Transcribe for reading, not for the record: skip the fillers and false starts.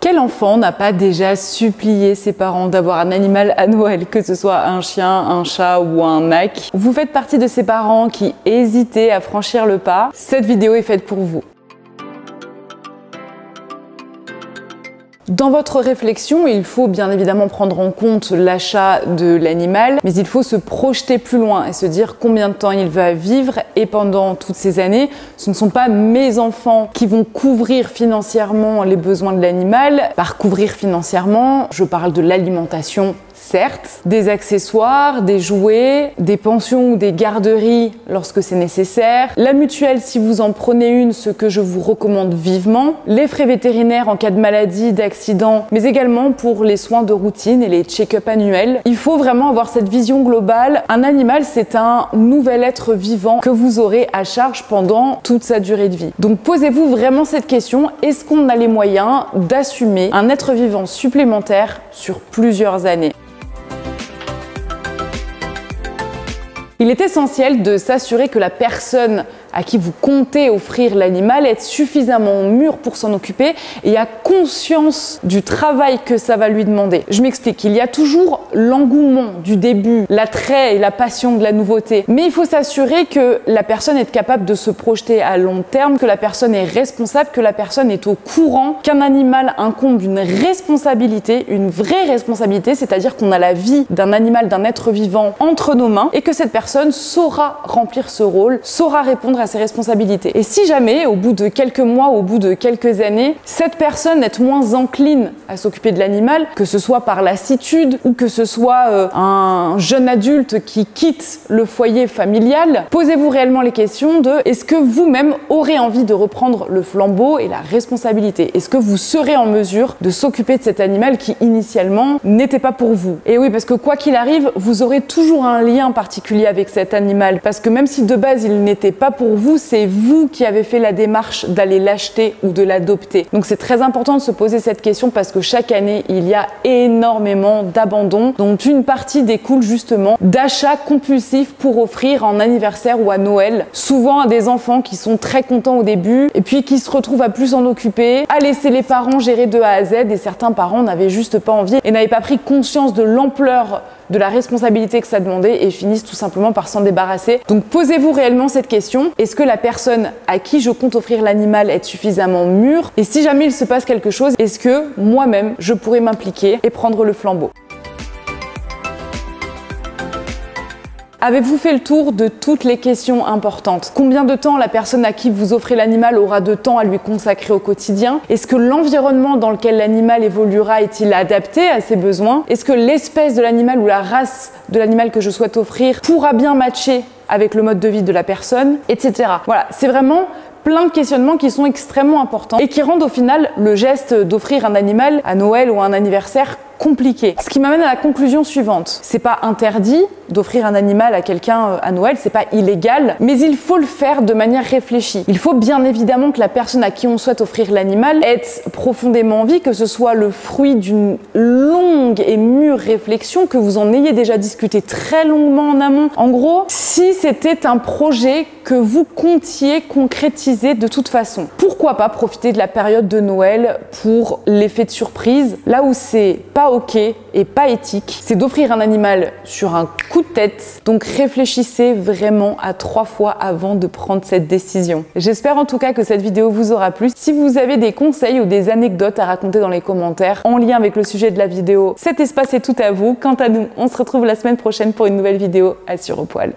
Quel enfant n'a pas déjà supplié ses parents d'avoir un animal à Noël, que ce soit un chien, un chat ou un mac? Vous faites partie de ces parents qui hésitaient à franchir le pas. Cette vidéo est faite pour vous. Dans votre réflexion, il faut bien évidemment prendre en compte l'achat de l'animal, mais il faut se projeter plus loin et se dire combien de temps il va vivre. Et pendant toutes ces années, ce ne sont pas mes enfants qui vont couvrir financièrement les besoins de l'animal. Par couvrir financièrement, je parle de l'alimentation, certes, des accessoires, des jouets, des pensions ou des garderies lorsque c'est nécessaire, la mutuelle si vous en prenez une, ce que je vous recommande vivement, les frais vétérinaires en cas de maladie, d'accident, mais également pour les soins de routine et les check-up annuels. Il faut vraiment avoir cette vision globale. Un animal, c'est un nouvel être vivant que vous aurez à charge pendant toute sa durée de vie. Donc posez-vous vraiment cette question, est-ce qu'on a les moyens d'assumer un être vivant supplémentaire sur plusieurs années ? Il est essentiel de s'assurer que la personne à qui vous comptez offrir l'animal est suffisamment mûre pour s'en occuper et a conscience du travail que ça va lui demander. Je m'explique, il y a toujours l'engouement du début, l'attrait et la passion de la nouveauté, mais il faut s'assurer que la personne est capable de se projeter à long terme, que la personne est responsable, que la personne est au courant qu'un animal incombe une responsabilité, une vraie responsabilité, c'est-à-dire qu'on a la vie d'un animal, d'un être vivant entre nos mains et que cette personne saura remplir ce rôle, saura répondre à ses responsabilités. Et si jamais, au bout de quelques mois, au bout de quelques années, cette personne est moins encline à s'occuper de l'animal, que ce soit par lassitude ou que ce soit un jeune adulte qui quitte le foyer familial, posez-vous réellement les questions de est-ce que vous-même aurez envie de reprendre le flambeau et la responsabilité? Est-ce que vous serez en mesure de s'occuper de cet animal qui initialement n'était pas pour vous? Et oui, parce que quoi qu'il arrive, vous aurez toujours un lien particulier avec cet animal, parce que même si de base il n'était pas pour vous, c'est vous qui avez fait la démarche d'aller l'acheter ou de l'adopter. Donc c'est très important de se poser cette question parce que chaque année, il y a énormément d'abandons dont une partie découle justement d'achats compulsifs pour offrir en anniversaire ou à Noël, souvent à des enfants qui sont très contents au début et puis qui se retrouvent à plus s'en occuper, à laisser les parents gérer de A à Z et certains parents n'avaient juste pas envie et n'avaient pas pris conscience de l'ampleur de la responsabilité que ça demandait et finissent tout simplement par s'en débarrasser. Donc posez-vous réellement cette question, est-ce que la personne à qui je compte offrir l'animal est suffisamment mûre? Et si jamais il se passe quelque chose, est-ce que moi-même je pourrais m'impliquer et prendre le flambeau? Avez-vous fait le tour de toutes les questions importantes? Combien de temps la personne à qui vous offrez l'animal aura de temps à lui consacrer au quotidien? Est-ce que l'environnement dans lequel l'animal évoluera est-il adapté à ses besoins? Est-ce que l'espèce de l'animal ou la race de l'animal que je souhaite offrir pourra bien matcher avec le mode de vie de la personne, etc. Voilà, c'est vraiment plein de questionnements qui sont extrêmement importants et qui rendent au final le geste d'offrir un animal à Noël ou à un anniversaire compliqué. Ce qui m'amène à la conclusion suivante. C'est pas interdit d'offrir un animal à quelqu'un à Noël, c'est pas illégal, mais il faut le faire de manière réfléchie. Il faut bien évidemment que la personne à qui on souhaite offrir l'animal ait profondément envie, que ce soit le fruit d'une longue et mûre réflexion, que vous en ayez déjà discuté très longuement en amont. En gros, si c'était un projet que vous comptiez concrétiser de toute façon, pourquoi pas profiter de la période de Noël pour l'effet de surprise, là où c'est pas ok et pas éthique, c'est d'offrir un animal sur un coup de tête. Donc réfléchissez vraiment à 3 fois avant de prendre cette décision. J'espère en tout cas que cette vidéo vous aura plu. Si vous avez des conseils ou des anecdotes à raconter dans les commentaires en lien avec le sujet de la vidéo, cet espace est tout à vous. Quant à nous, on se retrouve la semaine prochaine pour une nouvelle vidéo à Sur au poil.